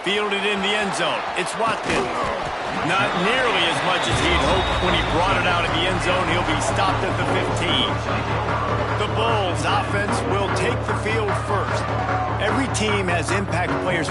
Fielded in the end zone. It's Watkins. Not nearly as much as he'd hoped when he brought it out of the end zone. He'll be stopped at the 15. The Bulls offense will take the field first. Every team has impact players.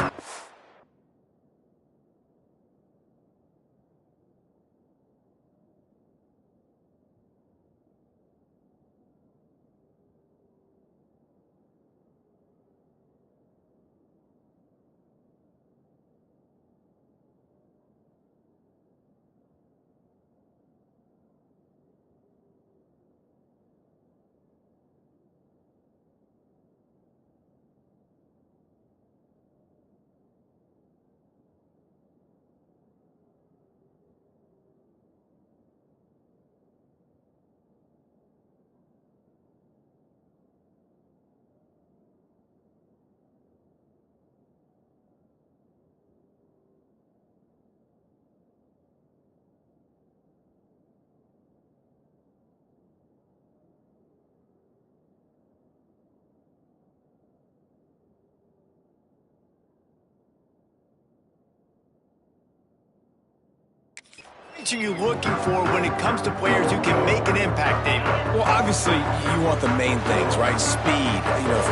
What are you looking for when it comes to players who can make an impact, David? Well, obviously, you want the main things, right? Speed,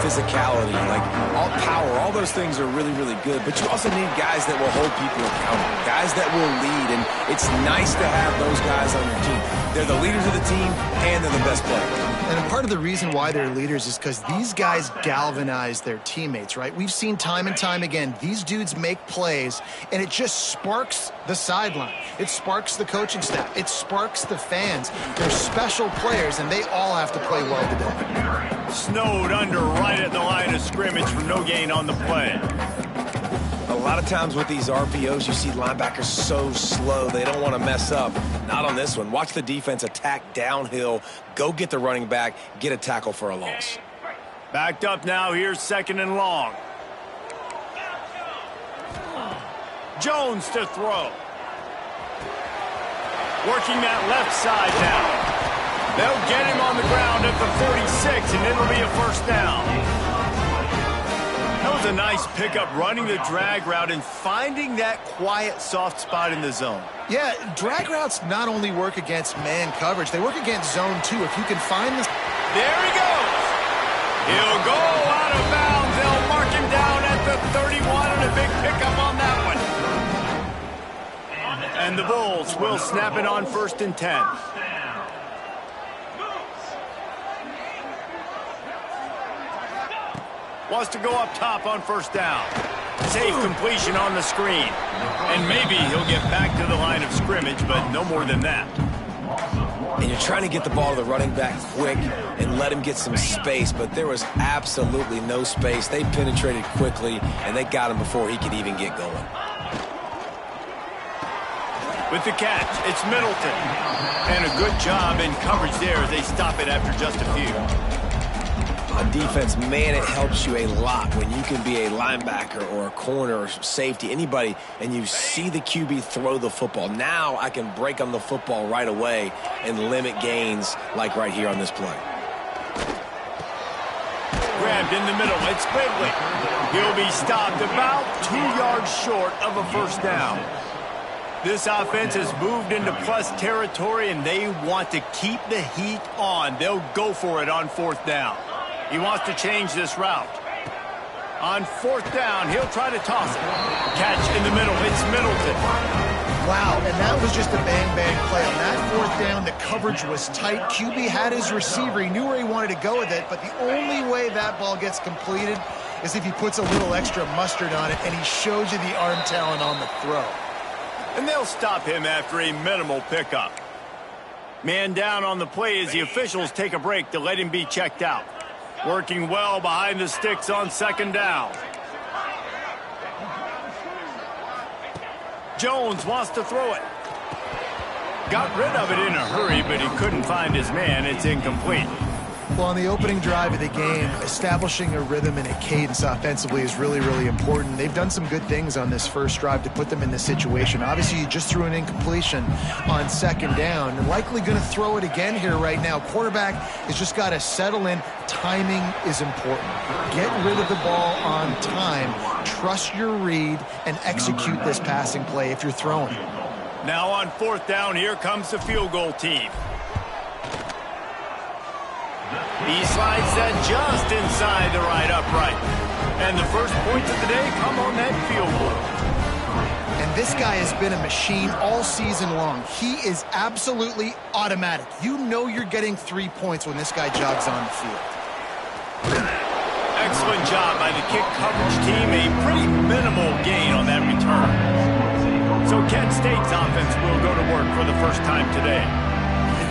physicality, like all power, all those things are really, really good. But you also need guys that will hold people accountable, guys that will lead, and it's nice to have those guys on your team. They're the leaders of the team, and they're the best players. And part of the reason why they're leaders is because these guys galvanize their teammates, right? We've seen time and time again, these dudes make plays, and it just sparks the sideline. It sparks the coaching staff. It sparks the fans. They're special players, and they all have to play well today. Snowed under right at the line of scrimmage for no gain on the play. A lot of times with these RPOs, you see linebackers so slow, they don't want to mess up. Not on this one. Watch the defense attack downhill, go get the running back, get a tackle for a loss. Backed up now, here's 2nd and long. Jones to throw. Working that left side now. They'll get him on the ground at the 46, and it'll be a first down. That was a nice pickup, running the drag route and finding that quiet, soft spot in the zone. Yeah, drag routes not only work against man coverage, they work against zone too. If you can find this. There he goes. He'll go out of bounds. They'll mark him down at the 31, and a big pickup on that one. And the Bulls will snap it on 1st and 10. Wants to go up top on 1st down. Safe completion on the screen. And maybe he'll get back to the line of scrimmage, but no more than that. And you're trying to get the ball to the running back quick and let him get some space, but there was absolutely no space. They penetrated quickly, and they got him before he could even get going. With the catch, it's Middleton. And a good job in coverage there as they stop it after just a few. On defense, man, it helps you a lot when you can be a linebacker or a corner or safety, anybody, and you see the QB throw the football. Now I can break on the football right away and limit gains like right here on this play. Grabbed in the middle, it's Quigley. He'll be stopped about 2 yards short of a first down. This offense has moved into plus territory, and they want to keep the heat on. They'll go for it on 4th down. He wants to change this route. On 4th down, he'll try to toss it. Catch in the middle, it's Middleton. Wow, and that was just a bang-bang play. On that 4th down, the coverage was tight. QB had his receiver. He knew where he wanted to go with it, but the only way that ball gets completed is if he puts a little extra mustard on it, and he shows you the arm talent on the throw. And they'll stop him after a minimal pickup. Man down on the play as the officials take a break to let him be checked out. Working well behind the sticks on 2nd down. Jones wants to throw it. Got rid of it in a hurry, but he couldn't find his man. It's incomplete. Well, on the opening drive of the game, establishing a rhythm and a cadence offensively is really, really important. They've done some good things on this first drive to put them in this situation. Obviously, you just threw an incompletion on second down and likely going to throw it again here right now. Quarterback has just got to settle in. Timing is important. Get rid of the ball on time. Trust your read and execute this passing play if you're throwing. Now on fourth down, here comes the field goal team. He slides that just inside the right upright. And the first points of the day come on that field goal. And this guy has been a machine all season long. He is absolutely automatic. You know you're getting 3 points when this guy jogs on the field. Excellent job by the kick coverage team. A pretty minimal gain on that return. So Kent State's offense will go to work for the first time today.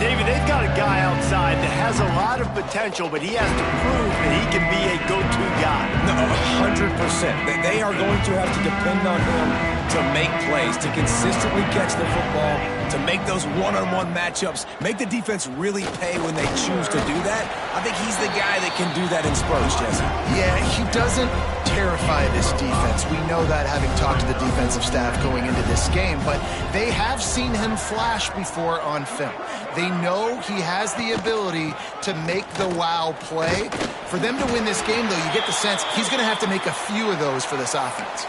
David, they've got a guy outside that has a lot of potential, but he has to prove that he can be a go-to guy. No, 100%. They are going to have to depend on him to make plays, to consistently catch the football, to make those one-on-one matchups, make the defense really pay when they choose to do that. I think he's the guy that can do that in spurts, Jesse. Yeah, he doesn't terrify this defense. We know that having talked to the defensive staff going into this game, but they have seen him flash before on film. They know he has the ability to make the wow play. For them to win this game, though, you get the sense he's going to have to make a few of those for this offense.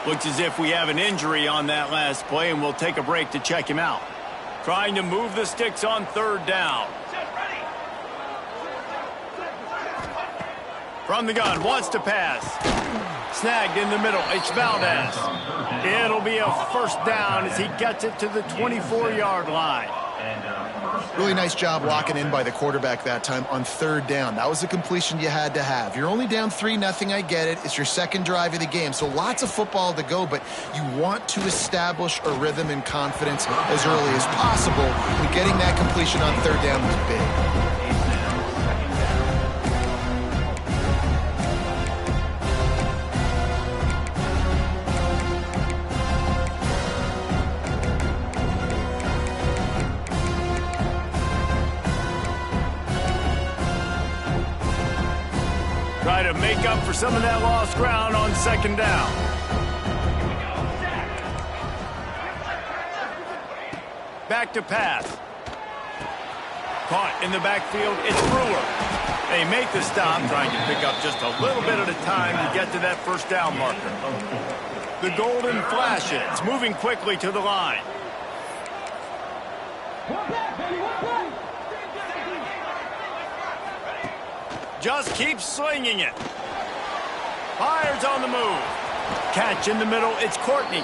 Looks as if we have an injury on that last play, and we'll take a break to check him out. Trying to move the sticks on third down. From the gun, wants to pass. Snagged in the middle, it's Valdez. It'll be a first down as he gets it to the 24-yard line. Really nice job locking in by the quarterback that time on third down. That was a completion you had to have. You're only down 3-0, I get it. It's your second drive of the game, so lots of football to go, but you want to establish a rhythm and confidence as early as possible, and getting that completion on third down was big. Try to make up for some of that lost ground on second down. Back to pass. Caught in the backfield, it's Brewer. They make the stop, trying to pick up just a little bit at a time to get to that first down marker. The Golden Flashes moving quickly to the line. Just keeps slinging it. Fires on the move. Catch in the middle, it's Courtney.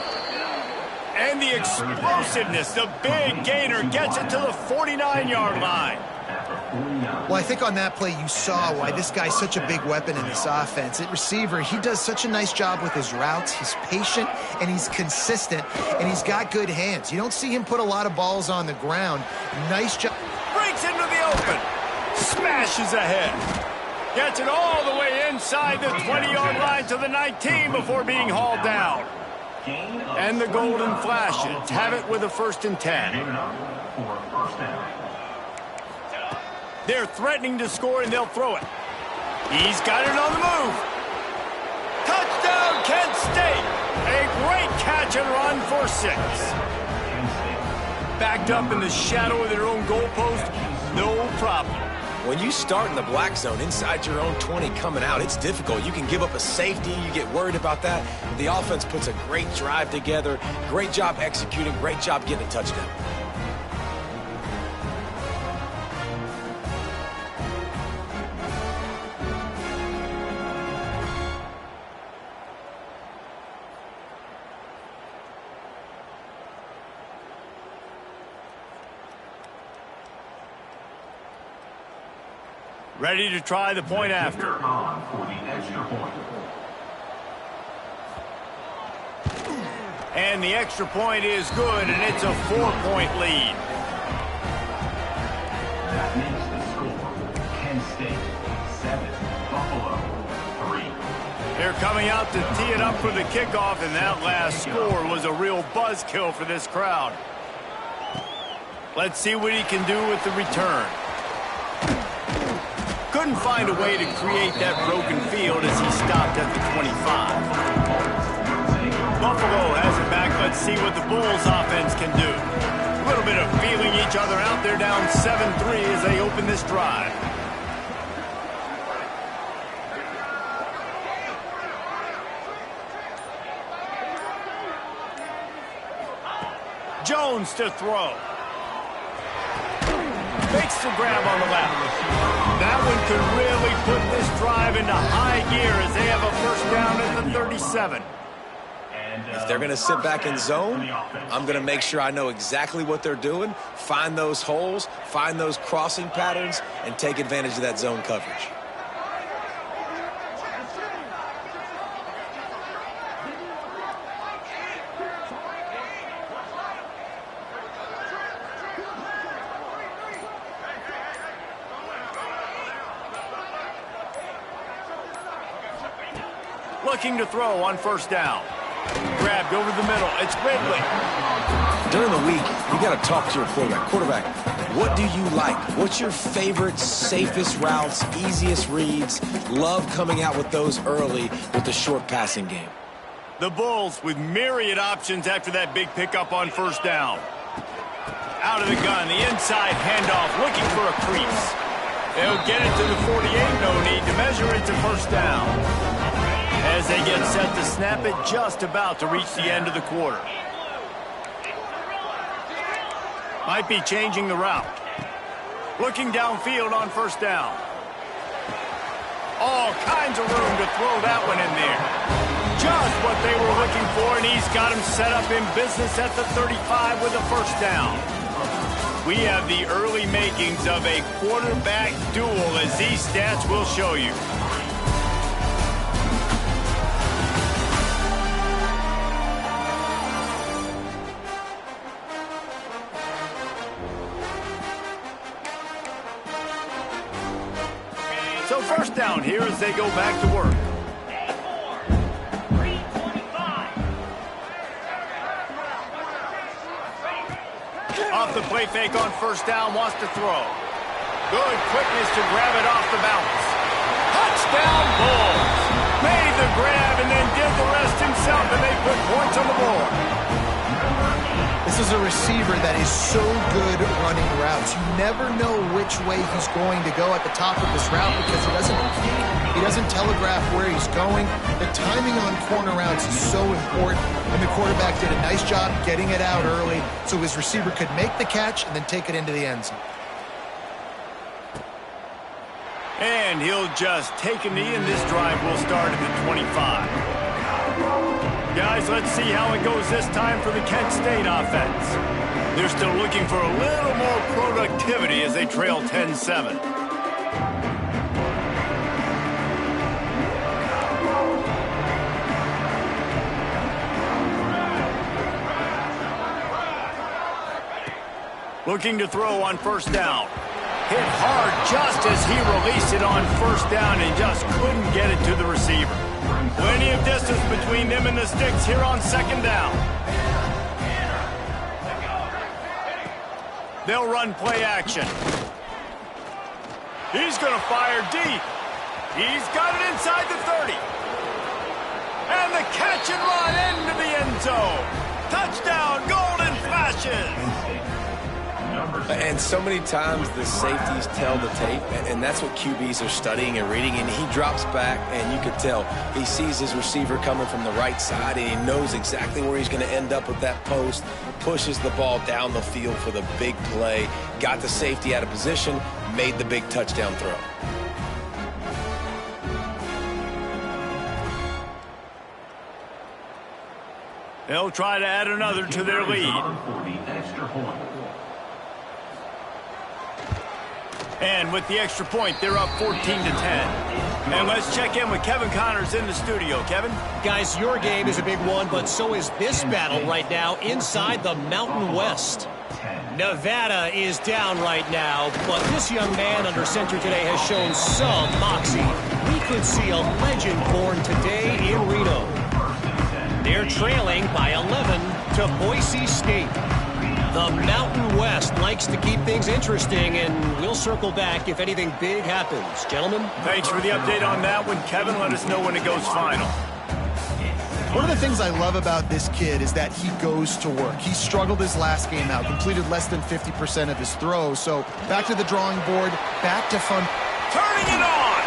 And the explosiveness, the big gainer gets it to the 49-yard line. Well, I think on that play you saw why this guy's such a big weapon in this offense. At receiver, he does such a nice job with his routes. He's patient, and he's consistent, and he's got good hands. You don't see him put a lot of balls on the ground. Nice job. Breaks into the open. Smashes ahead. Gets it all the way inside the 20-yard line to the 19 before being hauled down. And the Golden Flashes have it with a 1st and 10. They're threatening to score, and they'll throw it. He's got it on the move. Touchdown, Kent State. A great catch and run for 6. Backed up in the shadow of their own goalpost, no problem. When you start in the black zone inside your own 20 coming out, it's difficult. You can give up a safety. You get worried about that. The offense puts a great drive together. Great job executing. Great job getting a touchdown. Ready to try the point after. And the extra point is good, and it's a 4-point lead. That makes the score Kent State 7, Buffalo 3. They're coming out to tee it up for the kickoff, and that last score was a real buzzkill for this crowd. Let's see what he can do with the return. couldn't find a way to create that broken field as he stopped at the 25. Buffalo has it back. Let's see what the Bulls offense can do. A little bit of feeling each other out there, down 7-3 as they open this drive. Jones to throw. Makes the grab on the left. That one could really put this drive into high gear as they have a first down at the 37. If they're going to sit back in zone, I'm going to make sure I know exactly what they're doing, find those holes, find those crossing patterns, and take advantage of that zone coverage. Looking to throw on first down. Grabbed over the middle. It's Ridley. During the week, you got to talk to your quarterback. Quarterback, what do you like? What's your favorite, safest routes, easiest reads? Love coming out with those early with the short passing game. The Bulls with myriad options after that big pickup on first down. Out of the gun, the inside handoff, looking for a crease. They'll get it to the 48, no need to measure it to first down. As they get set to snap it, just about to reach the end of the quarter. Might be changing the route. Looking downfield on first down. All kinds of room to throw that one in there. Just what they were looking for, and he's got him set up in business at the 35 with a first down. We have the early makings of a quarterback duel, as these stats will show you. So first down here as they go back to work. Off the play fake on first down, wants to throw. Good quickness to grab it off the bounce. Touchdown Bulls. Made the grab and then did the rest himself, and they put points on the board. This is a receiver that is so good at running routes. You never know which way he's going to go at the top of this route because he doesn't telegraph where he's going. The timing on corner routes is so important, and the quarterback did a nice job getting it out early so his receiver could make the catch and then take it into the end zone. And he'll just take a knee, and this drive will start at the 25. Guys, let's see how it goes this time for the Kent State offense. They're still looking for a little more productivity as they trail 10-7. Looking to throw on first down. Hit hard just as he released it on first down and just couldn't get it to the receiver. Plenty of distance between them and the sticks here on second down. They'll run play action. He's going to fire deep. He's got it inside the 30. And the catch and run into the end zone. Touchdown, Golden Flashes. And so many times the safeties tell the tape, and that's what QBs are studying and reading, and he drops back, and you could tell he sees his receiver coming from the right side, and he knows exactly where he's going to end up with that post, pushes the ball down the field for the big play, got the safety out of position, made the big touchdown throw. They'll try to add another to their lead. And with the extra point, they're up 14-10. And let's check in with Kevin Connors in the studio. Kevin? Guys, your game is a big one, but so is this battle right now inside the Mountain West. Nevada is down right now, but this young man under center today has shown some moxie. We could see a legend born today in Reno. They're trailing by 11 to Boise State. The Mountain West likes to keep things interesting, and we'll circle back if anything big happens. Gentlemen? Thanks for the update on that one, Kevin. Let us know when it goes final. One of the things I love about this kid is that he goes to work. He struggled his last game out, completed less than 50% of his throws. So back to the drawing board, back to fun. Turning it on!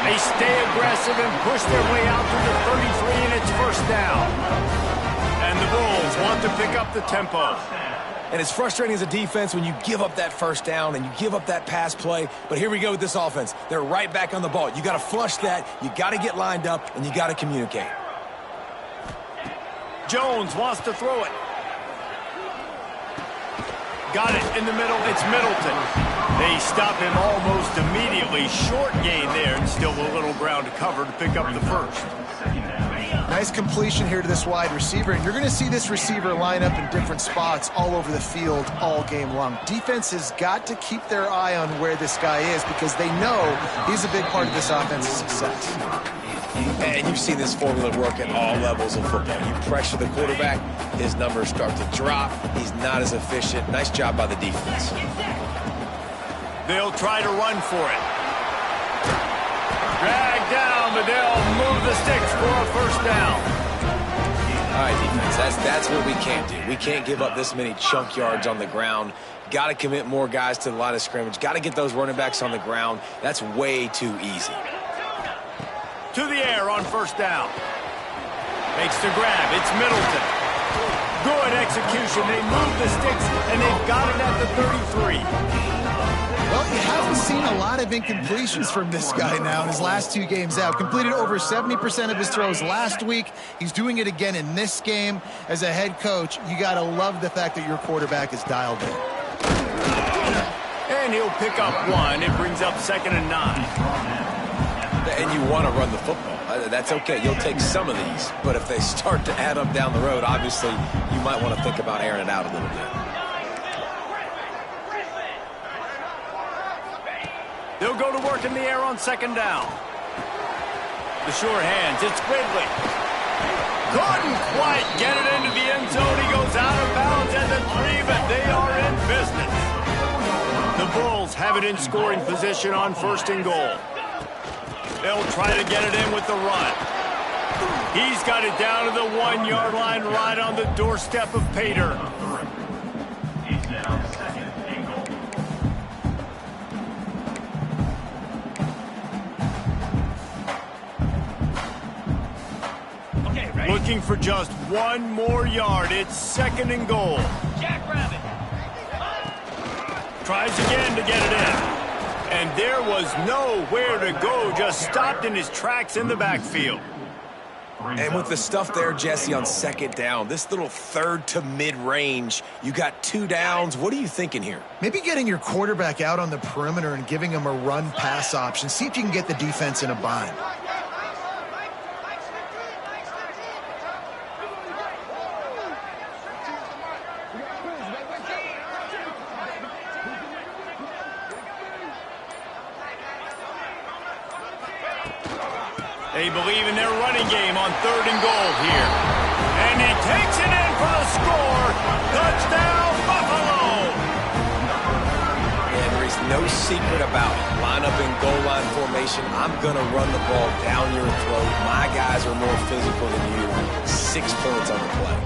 They stay aggressive and push their way out to the 33, and it's first down. And the Bulls want to pick up the tempo. And it's frustrating as a defense when you give up that first down and you give up that pass play. But here we go with this offense. They're right back on the ball. You got to flush that. You got to get lined up, and you got to communicate. Jones wants to throw it. Got it in the middle. It's Middleton. They stop him almost immediately. Short gain there, and still a little ground to cover to pick up the first. Nice completion here to this wide receiver, and you're going to see this receiver line up in different spots all over the field all game long. Defense has got to keep their eye on where this guy is because they know he's a big part of this offense's success. And you've seen this formula work at all levels of football. You pressure the quarterback, his numbers start to drop. He's not as efficient. Nice job by the defense. They'll try to run for it. Drag down, but they'll move the sticks for a first down. All right, defense, that's what we can't do. We can't give up this many chunk yards on the ground. Got to commit more guys to the line of scrimmage. Got to get those running backs on the ground. That's way too easy. To the air on first down. Makes the grab. It's Middleton. Good execution. They move the sticks, and they've got it at the 33. Well, you haven't seen a lot of incompletions from this guy now in his last 2 games out. Completed over 70% of his throws last week. He's doing it again in this game. As a head coach, you got to love the fact that your quarterback is dialed in. And he'll pick up 1. It brings up 2nd and 9. And you want to run the football. That's okay. You'll take some of these. But if they start to add up down the road, obviously, you might want to think about airing it out a little bit. They'll go to work in the air on 2nd down. The short hands. It's Quigley. Couldn't quite get it into the end zone. He goes out of bounds at the 3, but they are in business. The Bulls have it in scoring position on 1st and goal. They'll try to get it in with the run. He's got it down to the 1-yard line right on the doorstep of Pater. He's now 2nd and goal. Okay, ready? Looking for just 1 more yard. It's 2nd and goal. Jackrabbit. Tries again to get it in. And there was nowhere to go, just stopped in his tracks in the backfield. And with the stuff there, Jesse, on 2nd down, this little 3rd to mid-range, you got 2 downs. What are you thinking here? Maybe getting your quarterback out on the perimeter and giving him a run-pass option. See if you can get the defense in a bind. They believe in their running game on 3rd and goal here. And he takes it in for the score. Touchdown, Buffalo! And there is no secret about it. Line up in goal line formation. I'm going to run the ball down your throat. My guys are more physical than you. 6 points on the play.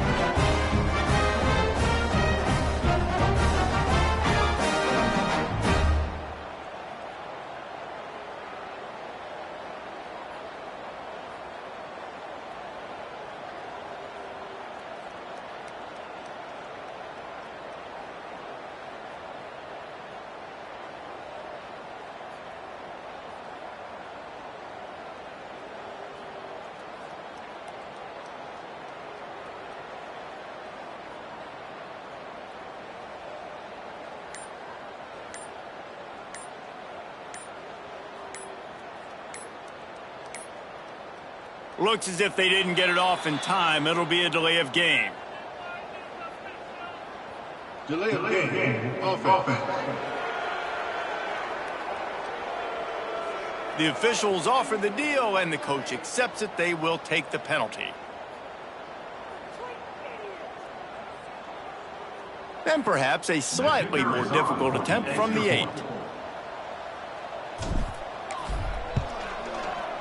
Looks as if they didn't get it off in time. It'll be a delay of game. Delay of game. Offense. The officials offer the deal, and the coach accepts it. They will take the penalty. Then perhaps a slightly more difficult attempt from the 8.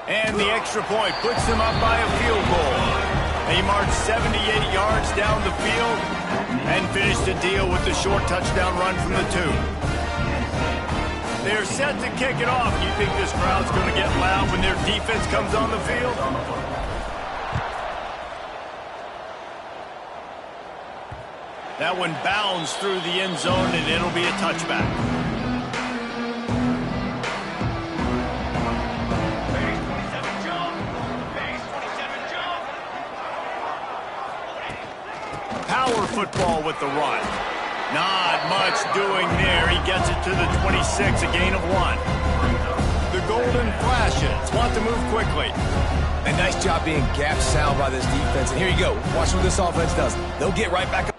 And the extra point puts them up by a field goal. They marched 78 yards down the field and finished the deal with the short touchdown run from the 2. They're set to kick it off. You think this crowd's going to get loud when their defense comes on the field? That one bounds through the end zone, and it'll be a touchback. Power football with the run. Not much doing there. He gets it to the 26, a gain of 1. The golden flashes want to move quickly. A nice job being gap sound by this defense. And here you go. Watch what this offense does. They'll get right back up.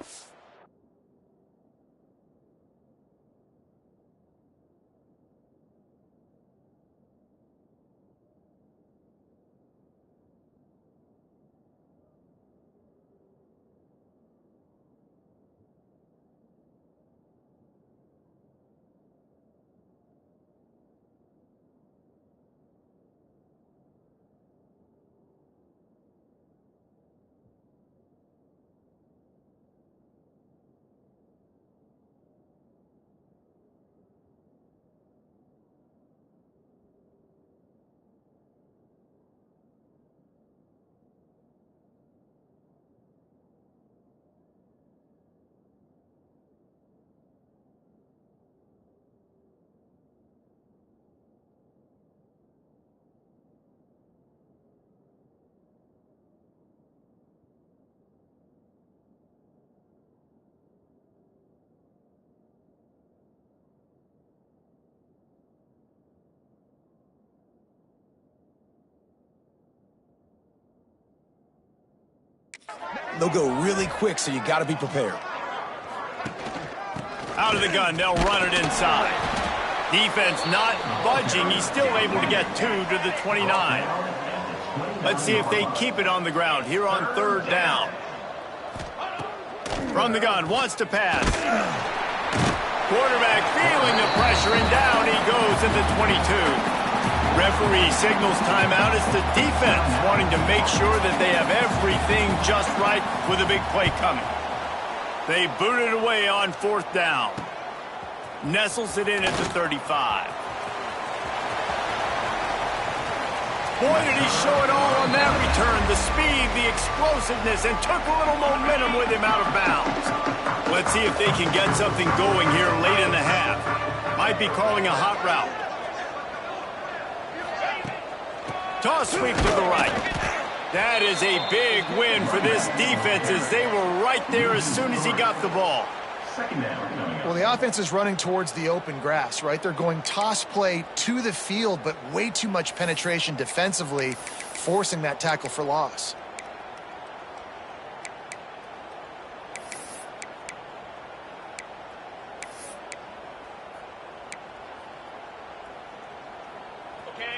They'll go really quick, so you got to be prepared. Out of the gun, they'll run it inside. Defense not budging. He's still able to get 2 to the 29. Let's see if they keep it on the ground here on 3rd down. From the gun, wants to pass. Quarterback feeling the pressure, and down he goes at the 22. Referee signals timeout. It's the defense wanting to make sure that they have everything just right with a big play coming. They boot it away on 4th down. Nestles it in at the 35. Boy, did he show it all on that return. The speed, the explosiveness, and took a little momentum with him out of bounds. Let's see if they can get something going here late in the half. Might be calling a hot route. Toss sweep to the right. That is a big win for this defense as they were right there as soon as he got the ball. Well, the offense is running towards the open grass, right? They're going toss play to the field, but way too much penetration defensively, forcing that tackle for loss.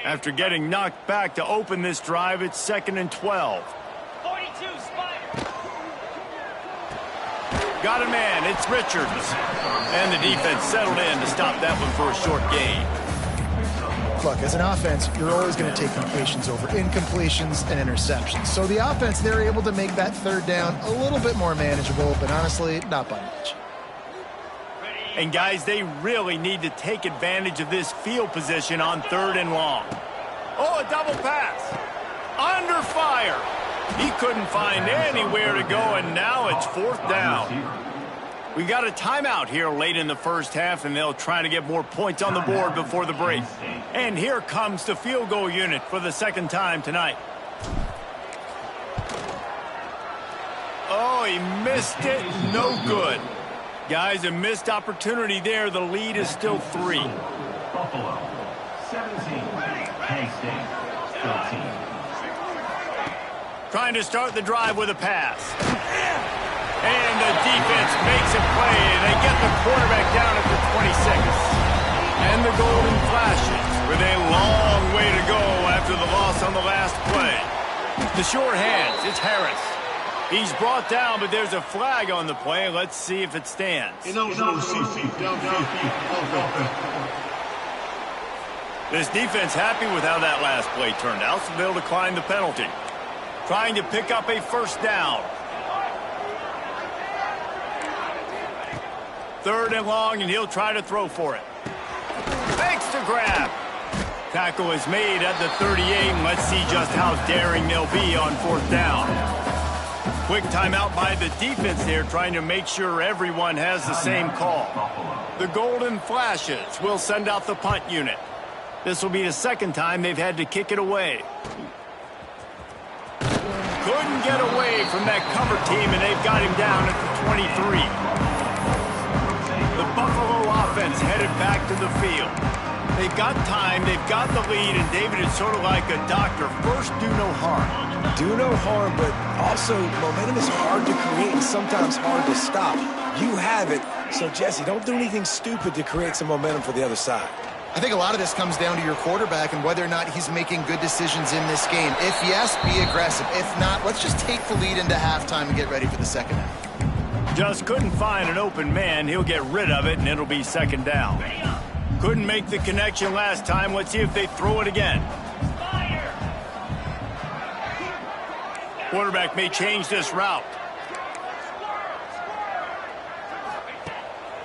After getting knocked back to open this drive, it's 2nd and 12. 42 Spider. Got a man, it's Richards. And the defense settled in to stop that one for a short gain. Look, as an offense, you're always going to take completions over incompletions and interceptions. So the offense, they're able to make that 3rd down a little bit more manageable, but honestly, not by much. And guys, they really need to take advantage of this field position on 3rd and long. Oh, a double pass. Under fire. He couldn't find anywhere to go, and now it's 4th down. We got a timeout here late in the first half, and they'll try to get more points on the board before the break. And here comes the field goal unit for the 2nd time tonight. Oh, he missed it. No good. Guys, a missed opportunity there. The lead is still 3. Buffalo, 17. Penn State, 13. Trying to start the drive with a pass. And the defense makes a play. They get the quarterback down at the 26. And the golden flashes with a long way to go after the loss on the last play. The short hands, it's Harris. He's brought down, but there's a flag on the play. Let's see if it stands. This defense happy with how that last play turned out, so they'll decline the penalty. Trying to pick up a first down. 3rd and long, and he'll try to throw for it. Fakes to grab. Tackle is made at the 38, and let's see just how daring they'll be on 4th down. Quick timeout by the defense there, trying to make sure everyone has the same call. The Golden Flashes will send out the punt unit. This will be the 2nd time they've had to kick it away. Couldn't get away from that cover team, and they've got him down at the 23. The Buffalo offense headed back to the field. They've got time, they've got the lead, and David is sort of like a doctor. First, do no harm. Do no harm, but also momentum is hard to create and sometimes hard to stop. You have it, so Jesse, don't do anything stupid to create some momentum for the other side. I think a lot of this comes down to your quarterback and whether or not he's making good decisions in this game. If yes, be aggressive. If not, let's just take the lead into halftime and get ready for the 2nd half. Just couldn't find an open man. He'll get rid of it, and it'll be 2nd down. Couldn't make the connection last time. Let's see if they throw it again. Quarterback may change this route.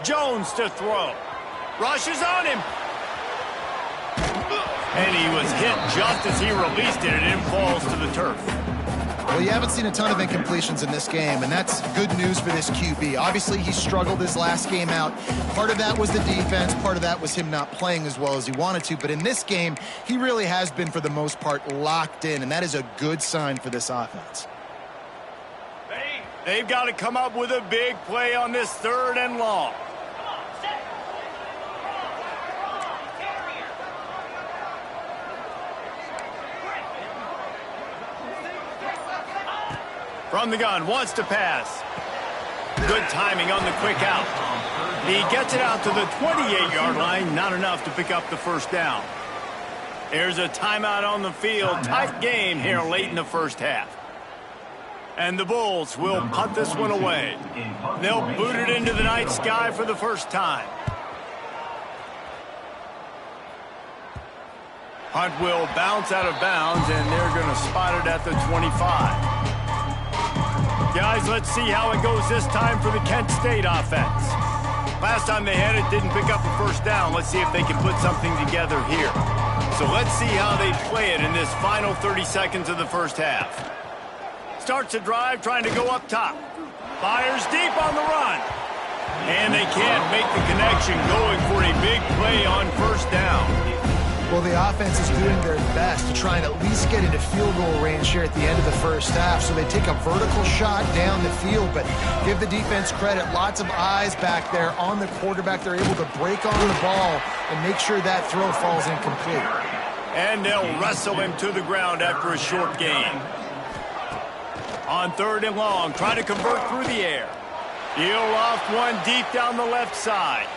Jones to throw. Rushes on him. And he was hit just as he released it, and it falls to the turf. Well, you haven't seen a ton of incompletions in this game, and that's good news for this QB. Obviously, he struggled his last game out. Part of that was the defense. Part of that was him not playing as well as he wanted to. But in this game, he really has been, for the most part, locked in, and that is a good sign for this offense. They've got to come up with a big play on this 3rd and long. From the gun, wants to pass. Good timing on the quick out. He gets it out to the 28-yard line, not enough to pick up the 1st down. There's a timeout on the field. Tight game here late in the 1st half. And the Bulls will punt this one away. They'll boot it into the night sky for the 1st time. Punt will bounce out of bounds, and they're going to spot it at the 25. Guys, let's see how it goes this time for the Kent State offense. Last time they had it, didn't pick up a 1st down. Let's see if they can put something together here. So let's see how they play it in this final 30 seconds of the 1st half. Starts a drive, trying to go up top. Fires deep on the run. And they can't make the connection, going for a big play on 1st down. Well, the offense is doing their best to try and at least get into field goal range here at the end of the 1st half. So they take a vertical shot down the field, but give the defense credit. Lots of eyes back there on the quarterback. They're able to break on the ball and make sure that throw falls incomplete. And they'll wrestle him to the ground after a short gain. On 3rd and long, trying to convert through the air. He'll loft one deep down the left side.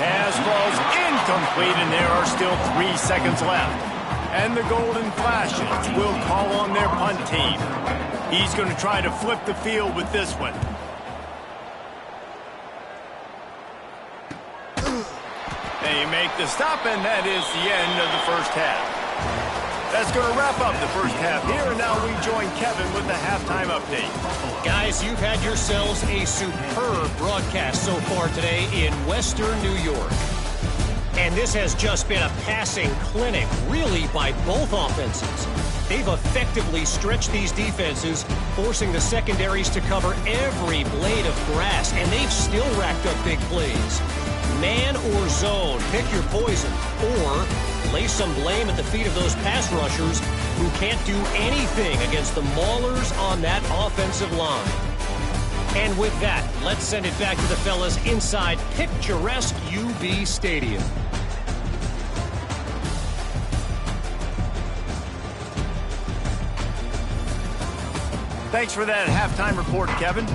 Pass falls incomplete, and there are still 3 seconds left. And the Golden Flashes will call on their punt team. He's going to try to flip the field with this one. They make the stop, and that is the end of the 1st half. That's going to wrap up the 1st half here, and now we join Kevin with the halftime update. Guys, you've had yourselves a superb broadcast so far today in Western New York. And this has just been a passing clinic, really, by both offenses. They've effectively stretched these defenses, forcing the secondaries to cover every blade of grass, and they've still racked up big plays. Man or zone, pick your poison, or lay some blame at the feet of those pass rushers who can't do anything against the maulers on that offensive line. And with that, let's send it back to the fellas inside picturesque UB Stadium. Thanks for that halftime report, Kevin.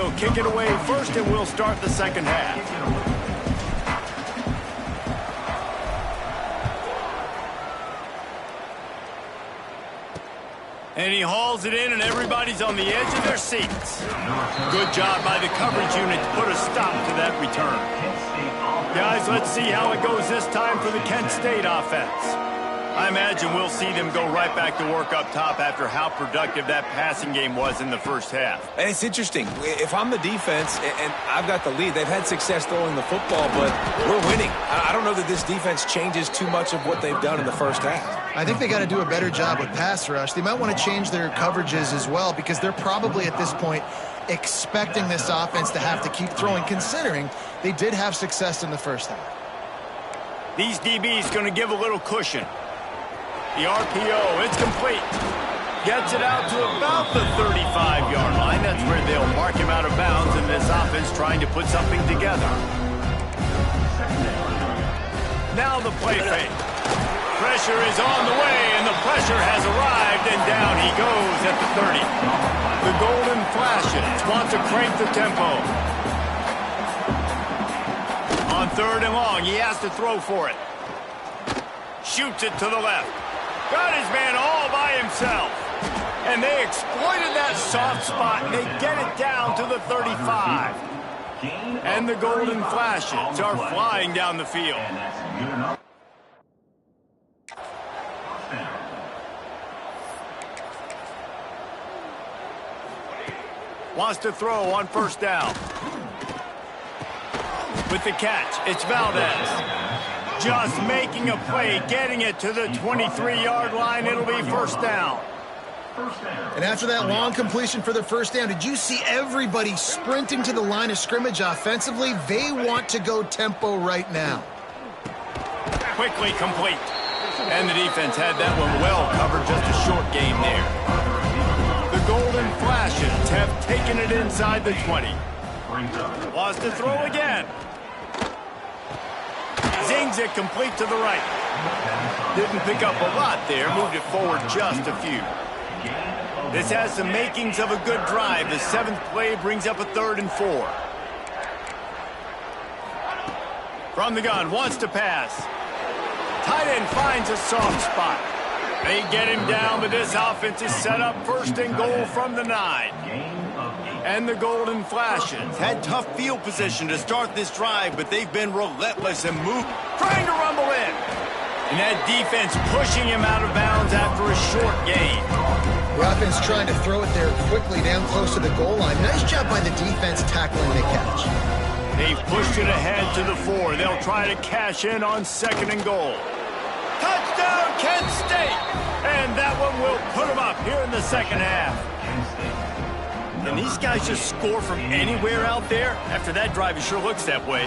will kick it away first, and we'll start the second half. And he hauls it in, and everybody's on the edge of their seats. Good job by the coverage unit to put a stop to that return. Guys, let's see how it goes this time for the Kent State offense. I imagine we'll see them go right back to work up top after how productive that passing game was in the first half. And it's interesting. If I'm the defense and I've got the lead, they've had success throwing the football, but we're winning. I don't know that this defense changes too much of what they've done in the first half. I think they got to do a better job with pass rush. They might want to change their coverages as well, because they're probably at this point expecting this offense to have to keep throwing, considering they did have success in the first half. These DBs going to give a little cushion. The RPO, it's complete. Gets it out to about the 35-yard line. That's where they'll mark him out of bounds, and this offense trying to put something together. Now the play fake. Pressure is on the way, and the pressure has arrived, and down he goes at the 30. The golden flashes, wants to crank the tempo. On 3rd and long, he has to throw for it. Shoots it to the left. Got his man all by himself. And they exploited that soft spot, and they get it down to the 35. And the golden flashes are flying down the field. Wants to throw on 1st down. With the catch, it's Valdez. Just making a play, getting it to the 23-yard line. It'll be 1st down. And after that long completion for the 1st down, did you see everybody sprinting to the line of scrimmage offensively? They want to go tempo right now. Quickly complete. And the defense had that one well covered, just a short game there. The golden flashes have taken it inside the 20. Wants to throw again. Zings it complete to the right. Didn't pick up a lot there, moved it forward just a few. This has the makings of a good drive. The 7th play brings up a 3rd and 4. From the gun, wants to pass. Tight end finds a soft spot. They get him down, but this offense is set up 1st and goal from the 9. And the golden flashes had tough field position to start this drive, but they've been relentless and trying to rumble in. And that defense pushing him out of bounds after a short gain. The offense trying to throw it there quickly down close to the goal line. Nice job by the defense tackling the catch. They've pushed it ahead to the 4. They'll try to cash in on 2nd and goal. Touchdown, Kent State! And that one will put them up here in the second half. And these guys just score from anywhere out there? After that drive, it sure looks that way.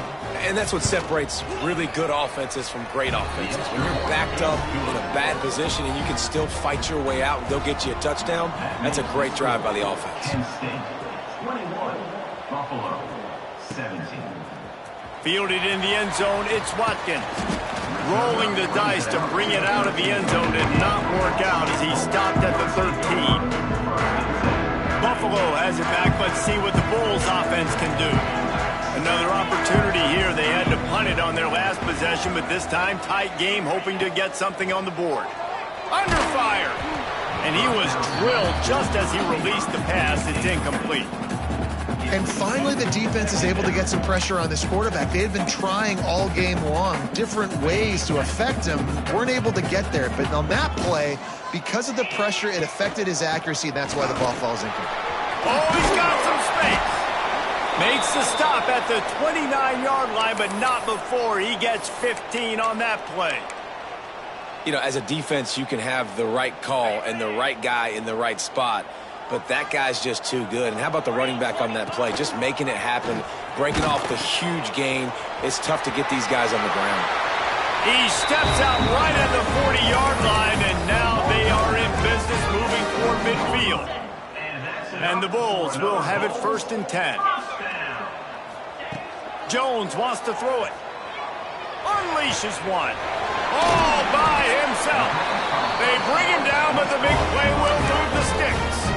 And that's what separates really good offenses from great offenses. When you're backed up in a bad position and you can still fight your way out and they'll get you a touchdown, that's a great drive by the offense. 21, Buffalo, 17. Fielded in the end zone, it's Watkins. Rolling the dice to bring it out of the end zone did not work out as he stopped at the 13. Buffalo has it back. Let's see what the Bulls offense can do. Another opportunity here. They had to punt it on their last possession, but this time tight game, hoping to get something on the board. Under fire. And he was drilled just as he released the pass. It's incomplete. And finally, the defense is able to get some pressure on this quarterback. They had been trying all game long different ways to affect him. Weren't able to get there. But on that play, because of the pressure, it affected his accuracy. That's why the ball falls incomplete. Oh, he's got some space. Makes the stop at the 29-yard line, but not before he gets 15 on that play. You know, as a defense, you can have the right call and the right guy in the right spot. But that guy's just too good. And how about the running back on that play? Just making it happen, breaking off the huge gain. It's tough to get these guys on the ground. He steps out right at the 40-yard line, and now they are in business moving toward midfield. And the Bulls will have it 1st and 10. Jones wants to throw it. Unleashes one. All by himself. They bring him down, but the big play will move the sticks.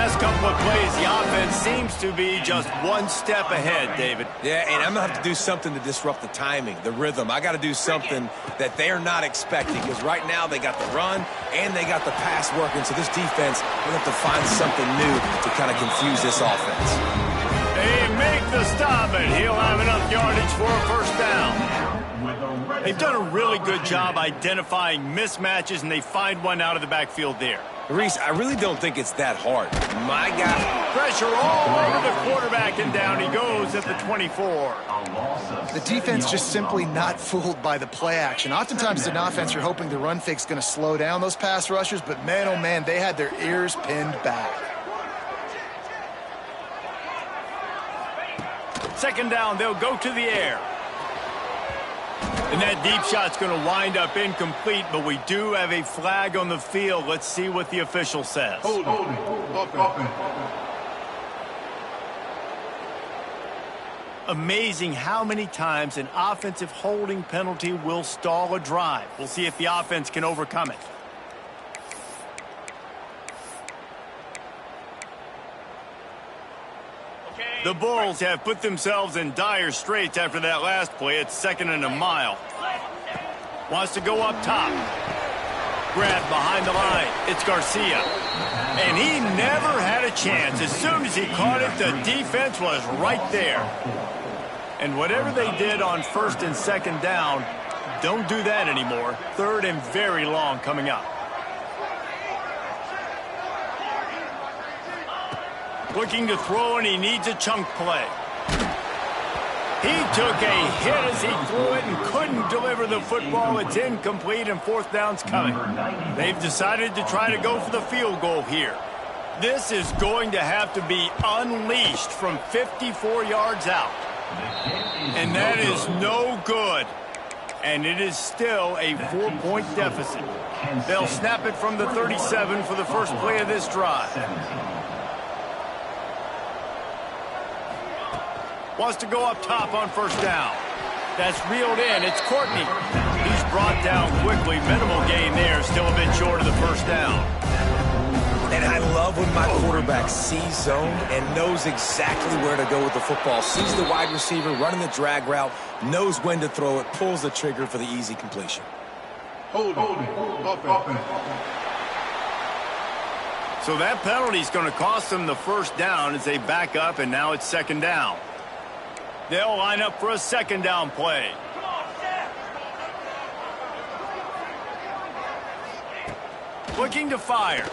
last couple of plays, the offense seems to be just one step ahead, David. Yeah, and I'm going to have to do something to disrupt the timing, the rhythm. I got to do something that they're not expecting, because right now they got the run and they got the pass working. So this defense will have to find something new to kind of confuse this offense. They make the stop, and he'll have enough yardage for a first down. They've done a really good job identifying mismatches, and they find one out of the backfield there. Reese, I really don't think it's that hard. My God. Pressure all over the quarterback, and down he goes at the 24. The defense just simply not fooled by the play action. Oftentimes as an offense, you're hoping the run fake's going to slow down those pass rushers, but man, oh man, they had their ears pinned back. Second down, they'll go to the air. And that deep shot's going to wind up incomplete, but we do have a flag on the field. Let's see what the official says. Amazing how many times an offensive holding penalty will stall a drive. We'll see if the offense can overcome it. The Bulls have put themselves in dire straits after that last play. It's 2nd and a mile. Wants to go up top. Grab behind the line. It's Garcia. And he never had a chance. As soon as he caught it, the defense was right there. And whatever they did on 1st and 2nd down, don't do that anymore. 3rd and very long coming up. Looking to throw, and he needs a chunk play. He took a hit as he threw it and couldn't deliver the football. It's incomplete, and 4th down's coming. They've decided to try to go for the field goal here. This is going to have to be unleashed from 54 yards out. And that is no good. And it is still a 4-point deficit. They'll snap it from the 37 for the first play of this drive. Wants to go up top on 1st down. That's reeled in. It's Courtney. He's brought down quickly. Minimal gain there. Still a bit short of the 1st down. And I love when my quarterback sees zone and knows exactly where to go with the football. Sees the wide receiver running the drag route, knows when to throw it, pulls the trigger for the easy completion. So that penalty is going to cost them the 1st down as they back up, and now it's 2nd down. They'll line up for a 2nd down play. Looking to fire.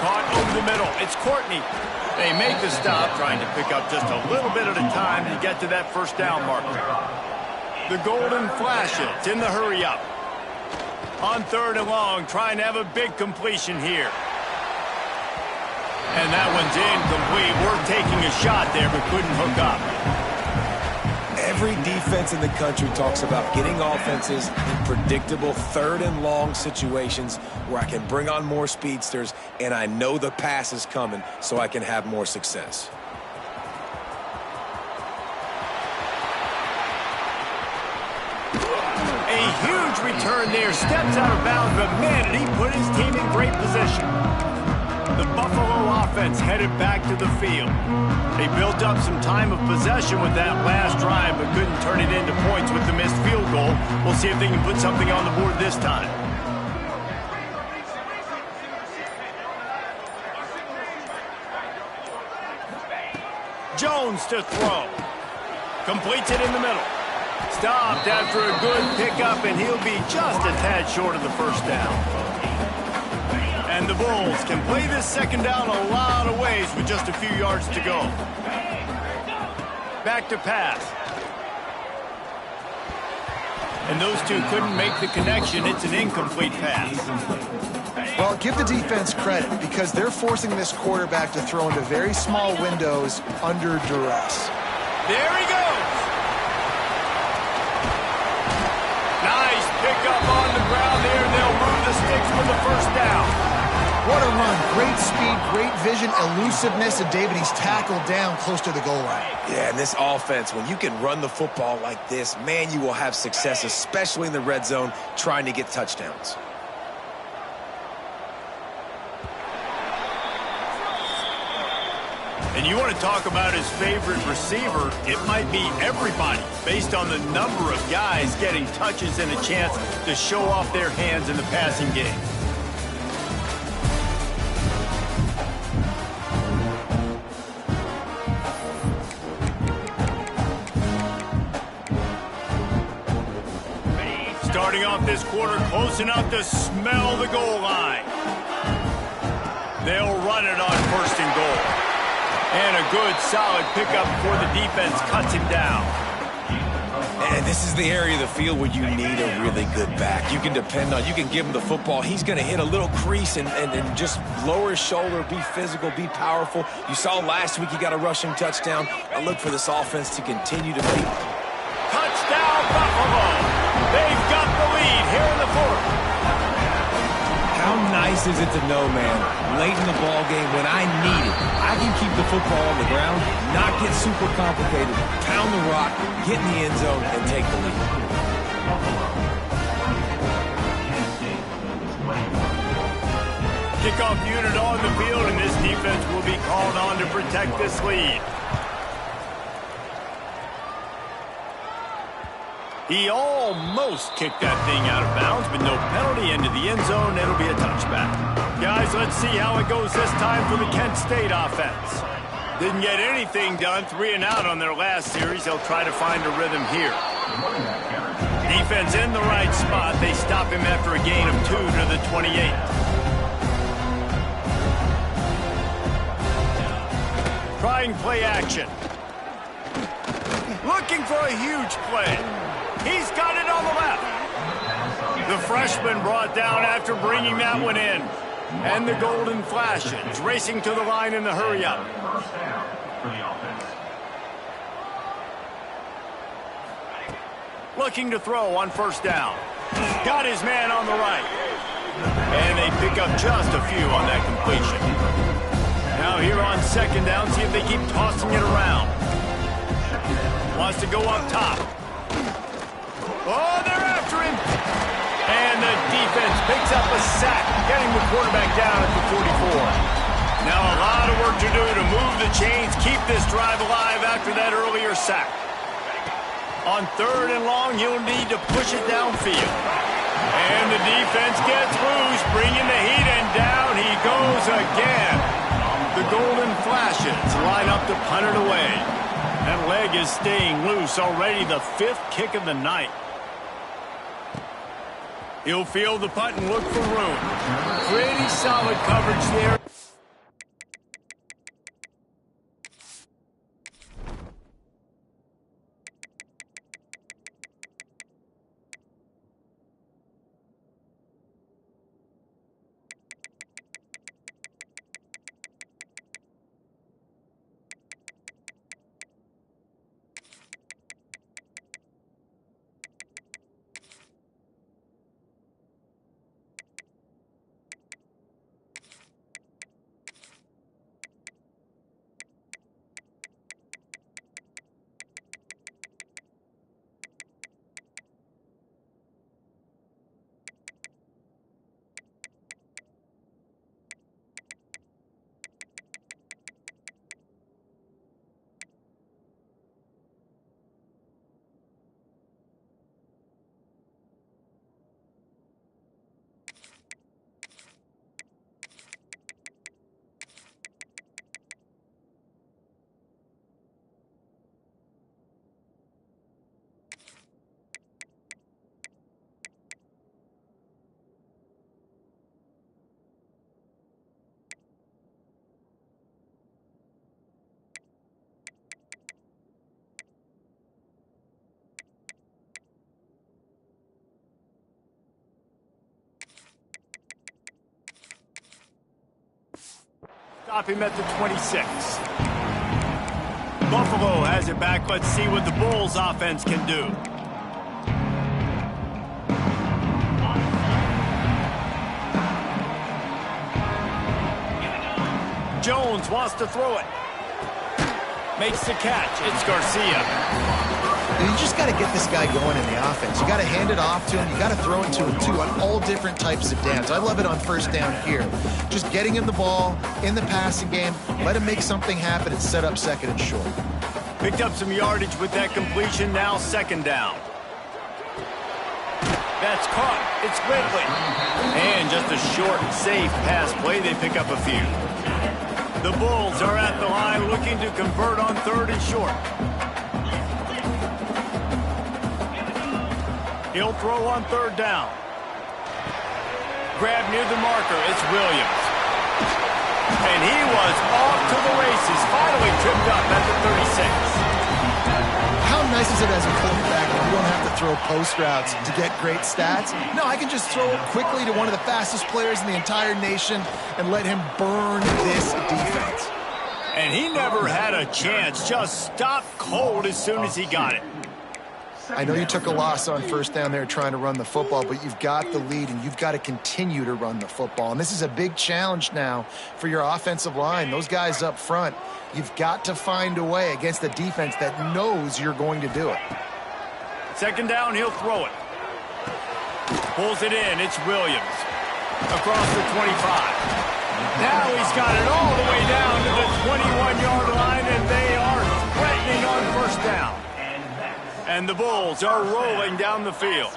Caught over the middle. It's Courtney. They make the stop, trying to pick up just a little bit at a time to get to that 1st down marker. The golden flashes in the hurry up. On 3rd and long, trying to have a big completion here. And that one's incomplete. We're taking a shot there, but couldn't hook up. Every defense in the country talks about getting offenses in predictable 3rd and long situations where I can bring on more speedsters, and I know the pass is coming, so I can have more success. A huge return there. Steps out of bounds, but man, did he put his team in great position. The Buffalo offense headed back to the field. They built up some time of possession with that last drive, but couldn't turn it into points with the missed field goal. We'll see if they can put something on the board this time. Jones to throw. Completes it in the middle. Stopped after a good pickup, and he'll be just a tad short of the 1st down. And the Bulls can play this 2nd down a lot of ways with just a few yards to go. Back to pass. And those two couldn't make the connection. It's an incomplete pass. Well, give the defense credit because they're forcing this quarterback to throw into very small windows under duress. There he goes. Nice pickup on the ground there. They'll move the sticks for the 1st down. What a run. Great speed, great vision, elusiveness, and David, he's tackled down close to the goal line. Yeah, and this offense, when you can run the football like this, man, you will have success, especially in the red zone, trying to get touchdowns. And you want to talk about his favorite receiver, it might be everybody, based on the number of guys getting touches and a chance to show off their hands in the passing game. Starting off this quarter close enough to smell the goal line. They'll run it on 1st and goal. And a good, solid pickup before the defense cuts him down. And this is the area of the field where you need a really good back. You can depend on, you can give him the football. He's going to hit a little crease and just lower his shoulder, be physical, be powerful. You saw last week he got a rushing touchdown. I look for this offense to continue to be. Touchdown, Buffalo! They've got the lead here in the 4th. How nice is it to know, man, late in the ball game when I need it, I can keep the football on the ground, not get super complicated, pound the rock, get in the end zone, and take the lead. Kickoff unit on the field, and this defense will be called on to protect this lead. He almost kicked that thing out of bounds, but no penalty into the end zone. It'll be a touchback. Guys, let's see how it goes this time for the Kent State offense. Didn't get anything done, 3 and out on their last series. They'll try to find a rhythm here. Defense in the right spot. They stop him after a gain of 2 to the 28. Trying play action. Looking for a huge play. He's got it on the left. The freshman brought down after bringing that one in. And the golden flashes racing to the line in the hurry-up. First down for the offense. Looking to throw on 1st down. Got his man on the right. And they pick up just a few on that completion. Now here on 2nd down, see if they keep tossing it around. Wants to go up top. Oh, they're after him. And the defense picks up a sack, getting the quarterback down at the 44. Now a lot of work to do to move the chains, keep this drive alive after that earlier sack. On 3rd and long, he'll need to push it downfield. And the defense gets loose, bringing the heat, and down he goes again. The golden flashes line up to punt it away. That leg is staying loose, already the 5th kick of the night. He'll field the punt and look for room. Pretty solid coverage there. Stop him at the 26. Buffalo has it back. Let's see what the Bulls offense can do. Jones wants to throw it. Makes the catch. It's Garcia. You just got to get this guy going in the offense. You got to hand it off to him. You got to throw it to him, too, on all different types of downs. I love it on first down here. Just getting him the ball in the passing game, let him make something happen and set up second and short. Picked up some yardage with that completion, now second down. That's caught. It's Ridley. And just a short, safe pass play. They pick up a few. The Bulls are at the line looking to convert on third and short. He'll throw on third down. Grab near the marker. It's Williams. And he was off to the races. Finally tripped up at the 36. How nice is it as a quarterback when you don't have to throw post routes to get great stats? No, I can just throw it quickly to one of the fastest players in the entire nation and let him burn this defense. And he never had a chance. Just stopped cold as soon as he got it. I know you took a loss on first down there trying to run the football, but you've got the lead, and you've got to continue to run the football. And this is a big challenge now for your offensive line. Those guys up front, you've got to find a way against a defense that knows you're going to do it. Second down, he'll throw it. Pulls it in. It's Williams. Across the 25. Now he's got it all the way down to the 21-yard line, and they are threatening on first down. And the Bulls are rolling down the field.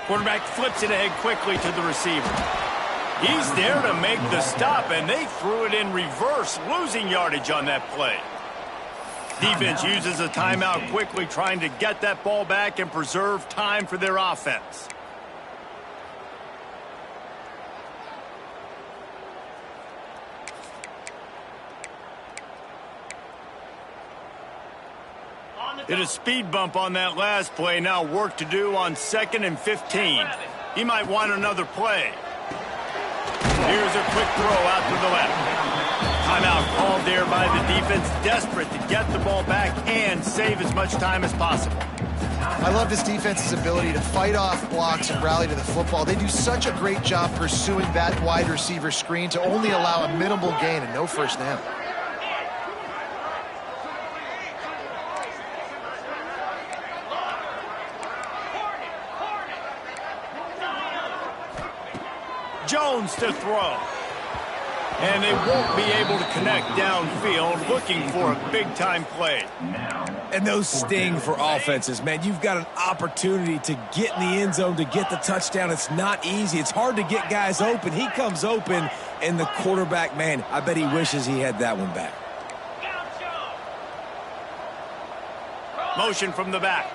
Quarterback flips it ahead quickly to the receiver. He's there to make the stop, and they threw it in reverse, losing yardage on that play. Defense uses a timeout quickly, trying to get that ball back and preserve time for their offense. Did a speed bump on that last play. Now work to do on 2nd and 15. He might want another play. Here's a quick throw out to the left. Timeout called there by the defense, desperate to get the ball back and save as much time as possible. I love this defense's ability to fight off blocks and rally to the football. They do such a great job pursuing that wide receiver screen to only allow a minimal gain and no first down. Jones to throw. And they won't be able to connect downfield, looking for a big-time play. And those sting for offenses, man. You've got an opportunity to get in the end zone, to get the touchdown. It's not easy. It's hard to get guys open. He comes open, and the quarterback, man, I bet he wishes he had that one back. Motion from the back.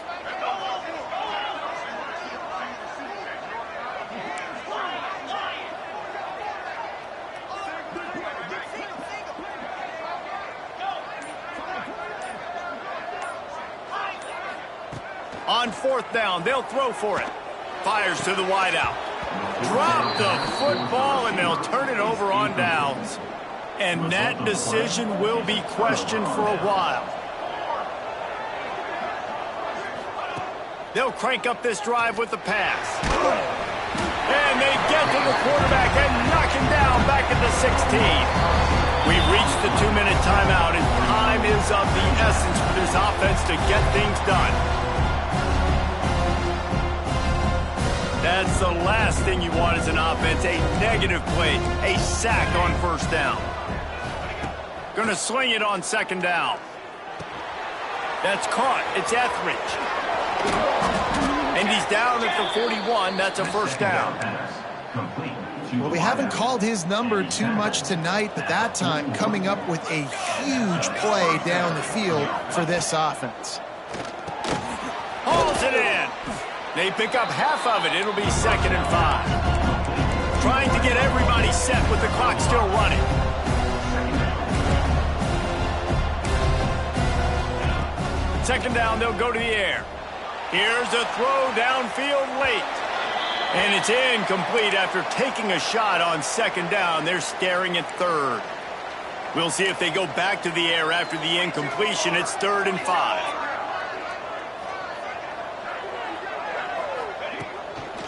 On fourth down, they'll throw for it. Fires to the wideout. Drop the football, and they'll turn it over on downs. And that decision will be questioned for a while. They'll crank up this drive with the pass. And they get to the quarterback and knock him down back at the 16. We've reached the 2-minute timeout, and time is of the essence for this offense to get things done. That's the last thing you want as an offense, a negative play, a sack on first down. Going to sling it on second down. That's caught. It's Etheridge. And he's down at the 41. That's a first down. Well, we haven't called his number too much tonight, but that time coming up with a huge play down the field for this offense. Hauls it in. They pick up half of it. It'll be 2nd and 5. Trying to get everybody set with the clock still running. Second down, they'll go to the air. Here's a throw downfield late. And it's incomplete after taking a shot on second down. They're staring at third. We'll see if they go back to the air after the incompletion. It's 3rd and 5.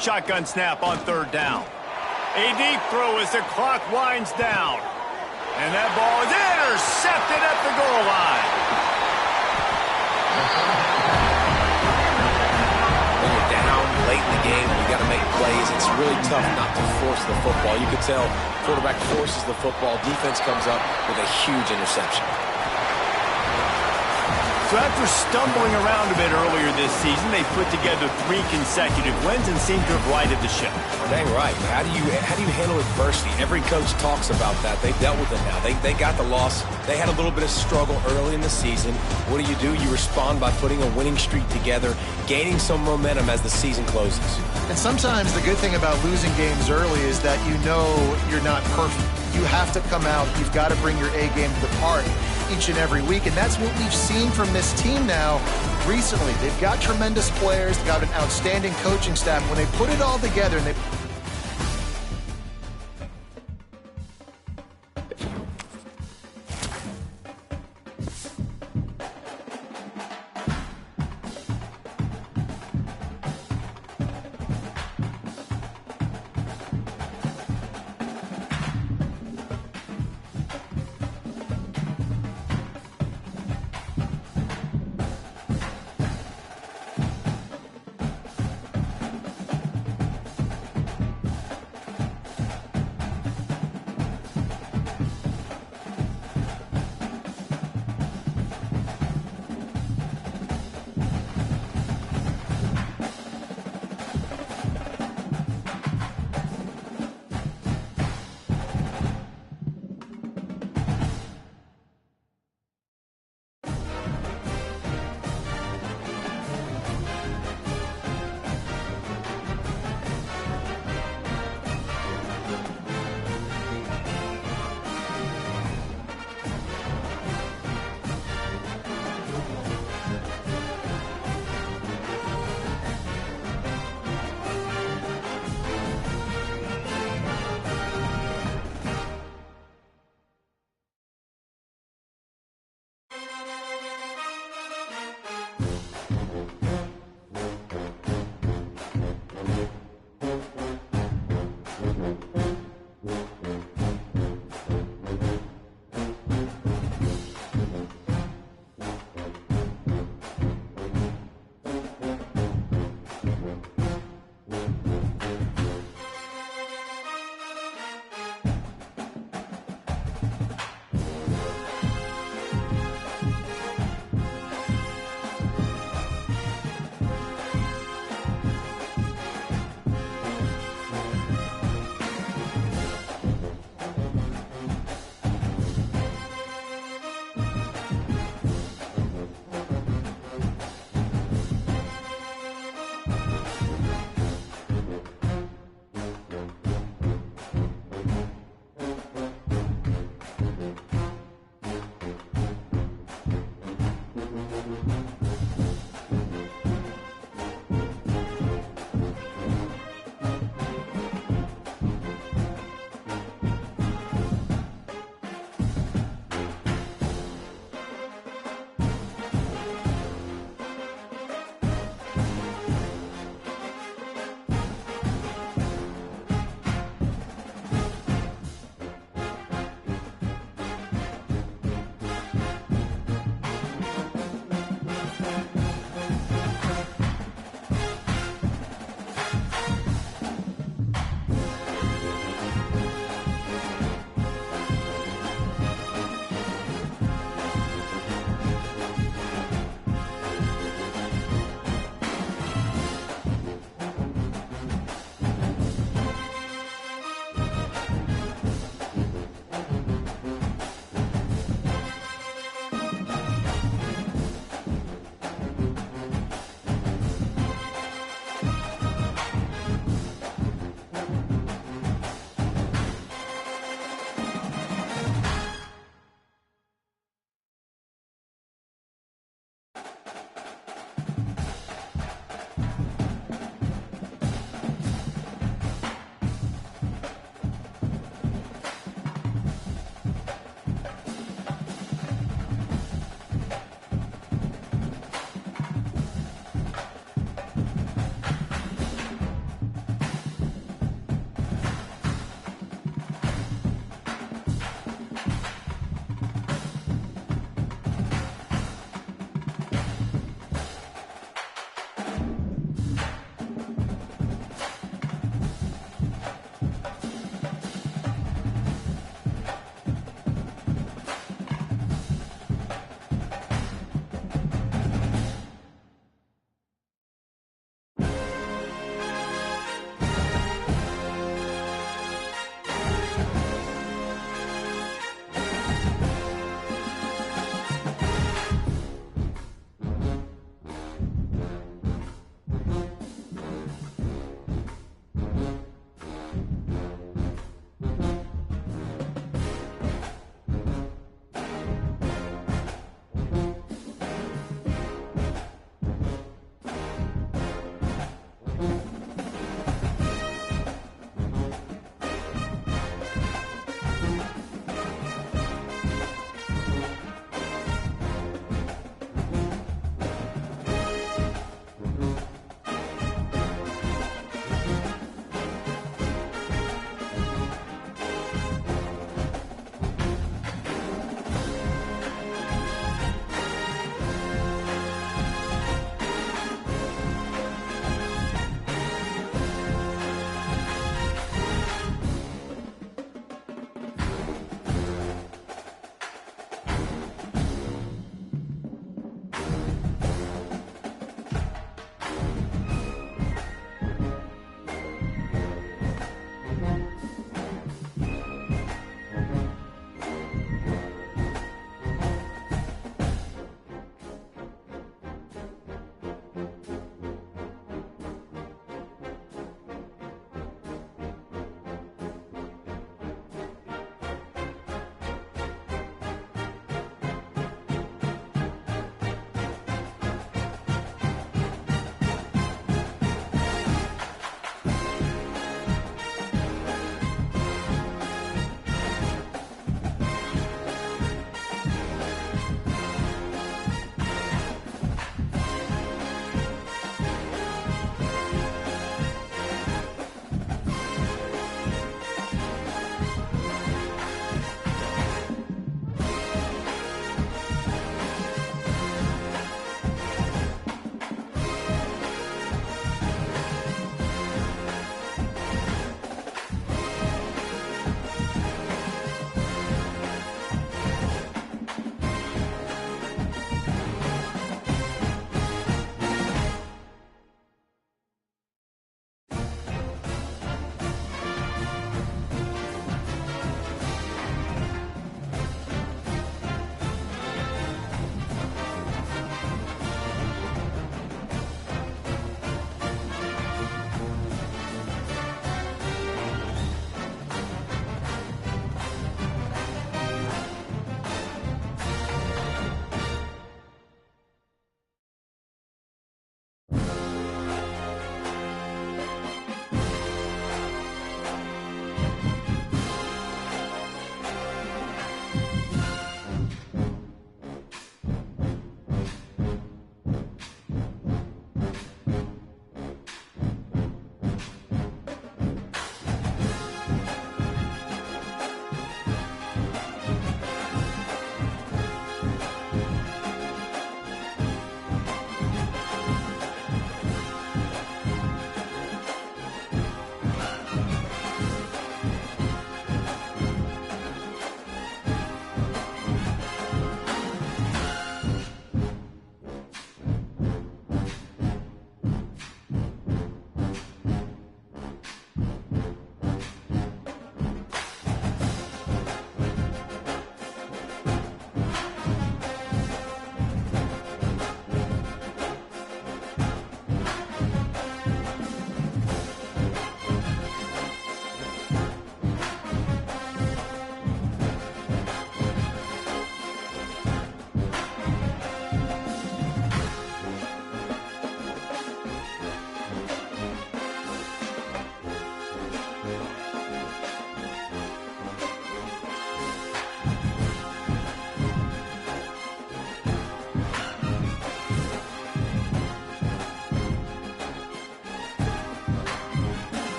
Shotgun snap on 3rd down. A deep throw as the clock winds down. And that ball is intercepted at the goal line. When you're down late in the game and you got to make plays, it's really tough not to force the football. You could tell quarterback forces the football. Defense comes up with a huge interception. So after stumbling around a bit earlier this season, they put together 3 consecutive wins and seem to have righted the ship. Dang right. How do you handle adversity? Every coach talks about that. They've dealt with it now. They got the loss. They had a little bit of struggle early in the season. What do? You respond by putting a winning streak together, gaining some momentum as the season closes. And sometimes the good thing about losing games early is that you know you're not perfect. You have to come out. You've got to bring your A game to the party each and every week, and that's what we've seen from this team now recently. They've got tremendous players. They've got an outstanding coaching staff. When they put it all together and they